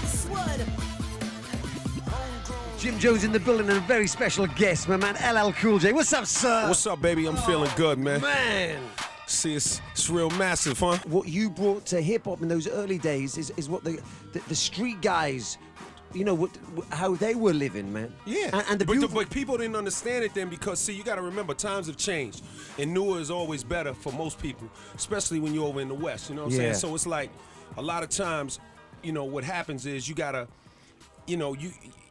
Westwood. Jim Jones in the building and a very special guest, my man LL Cool J. What's up, sir? What's up, baby? I'm feeling good, man. Man. See, it's real massive, huh? What you brought to hip-hop in those early days is what the street guys, you know, how they were living, man. Yeah, and but people didn't understand it then because, see, you got to remember, times have changed. And newer is always better for most people, especially when you're over in the West, you know what I'm saying? So it's like, a lot of times, you know, what happens is you got to, you know,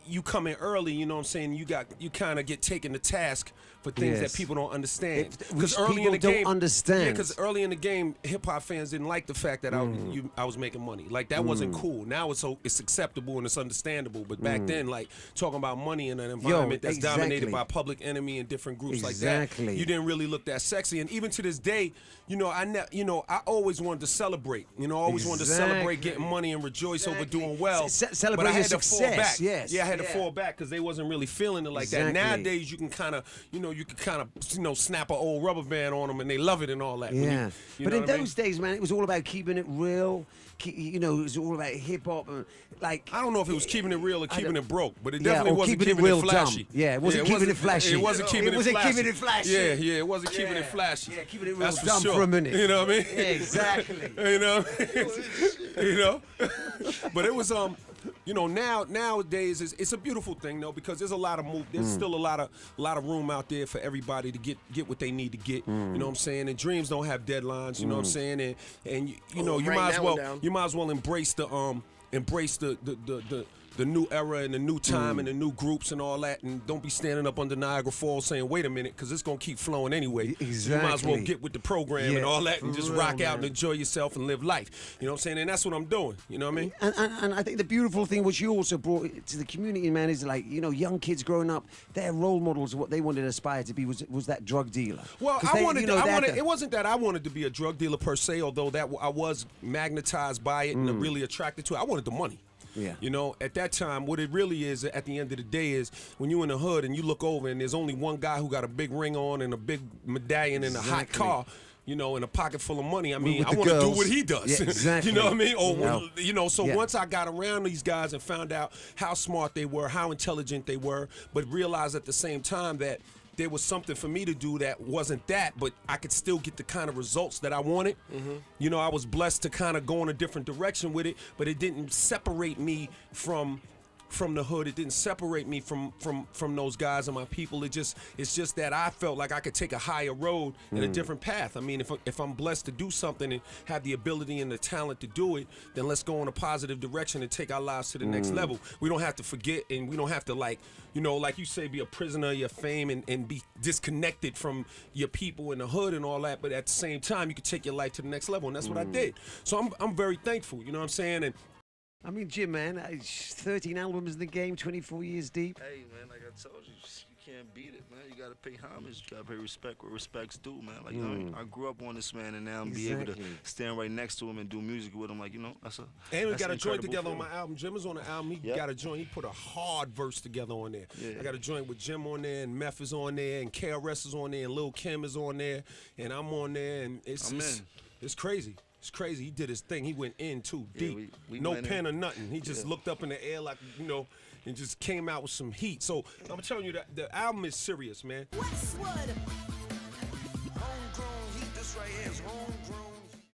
you come in early, you know what I'm saying? You kind of get taken to task for things that people don't understand. Because early in the game, understand. Yeah, because early in the game, hip hop fans didn't like the fact that I was making money. Like that wasn't cool. Now it's acceptable and it's understandable. But back then, like talking about money in an environment that's dominated by Public Enemy and different groups like that, you didn't really look that sexy. And even to this day, you know, I always wanted to celebrate. You know, I always wanted to celebrate getting money and rejoice over doing well. Celebrate but I had success. to fall back. Yes. Yeah, I had to fall back because they wasn't really feeling it like that. Nowadays, you can kind of, snap an old rubber band on them and they love it and all that. Yeah. But in those days, days, man, it was all about keeping it real. You know, it was all about hip hop. Like, I don't know if it was keeping it real or keeping it broke, but it definitely wasn't keeping it real flashy. Dumb. Yeah, it wasn't keeping it flashy. It wasn't keeping it flashy. It wasn't keeping it flashy. Yeah, it wasn't keeping it flashy. Yeah, keeping it real That's dumb for, for a minute. You know what I mean? Yeah, exactly. You know, you know. But it was you know, nowadays it's a beautiful thing though, because there's a lot of there's still a lot of room out there for everybody to get what they need to get. You know what I'm saying? And dreams don't have deadlines. You know what I'm saying? And you know, you might as well embrace the new era and the new time and the new groups and all that, and don't be standing up under Niagara Falls saying, wait a minute, because it's going to keep flowing anyway. Exactly. You might as well get with the program and all that and just rock out and enjoy yourself and live life. You know what I'm saying? And that's what I'm doing. You know what I mean? And I think the beautiful thing which you also brought to the community, man, is like, you know, young kids growing up, their role models, what they wanted to aspire to be was that drug dealer. Well, it wasn't that I wanted to be a drug dealer per se, although that I was magnetized by it and really attracted to it. I wanted the money. Yeah. You know, at that time, what it really is at the end of the day is when you're in the hood and you look over and there's only one guy who got a big ring on and a big medallion and a hot car, you know, and a pocket full of money. I mean, I want to do what he does. Yeah, exactly. You know what I mean? Or, you know, so once I got around these guys and found out how smart they were, how intelligent they were, but realized at the same time that there was something for me to do that wasn't that, but I could still get the kind of results that I wanted. You know, I was blessed to kind of go in a different direction with it, but it didn't separate me from the hood. It didn't separate me from those guys and my people. It's just that I felt like I could take a higher road and a different path. I mean, if I'm blessed to do something and have the ability and the talent to do it, then let's go in a positive direction and take our lives to the next level. We don't have to forget, and we don't have to, like, you know, like you say, be a prisoner of your fame and be disconnected from your people in the hood and all that. But at the same time, you can take your life to the next level, and that's what I did. So I'm very thankful. You know what I'm saying? And I mean, Jim, man, 13 albums in the game, 24 years deep. Hey, man, like I told you, you can't beat it, man. You got to pay homage. You got to pay respect where respect's due, man. Like, you know, I grew up on this man, and now I'm be able to stand right next to him and do music with him. Like, you know, and we got a joint together on my album. Jim is on the album. He got a joint. He put a hard verse together on there. I got a joint with Jim on there, and Meth is on there, and KRS is on there, and Lil Kim is on there, and I'm on there, and it's crazy. It's crazy. He did his thing. He went in too deep. No pen or nothing. He just looked up in the air like, you know, and just came out with some heat. So I'm telling you that the album is serious, man. Westwood.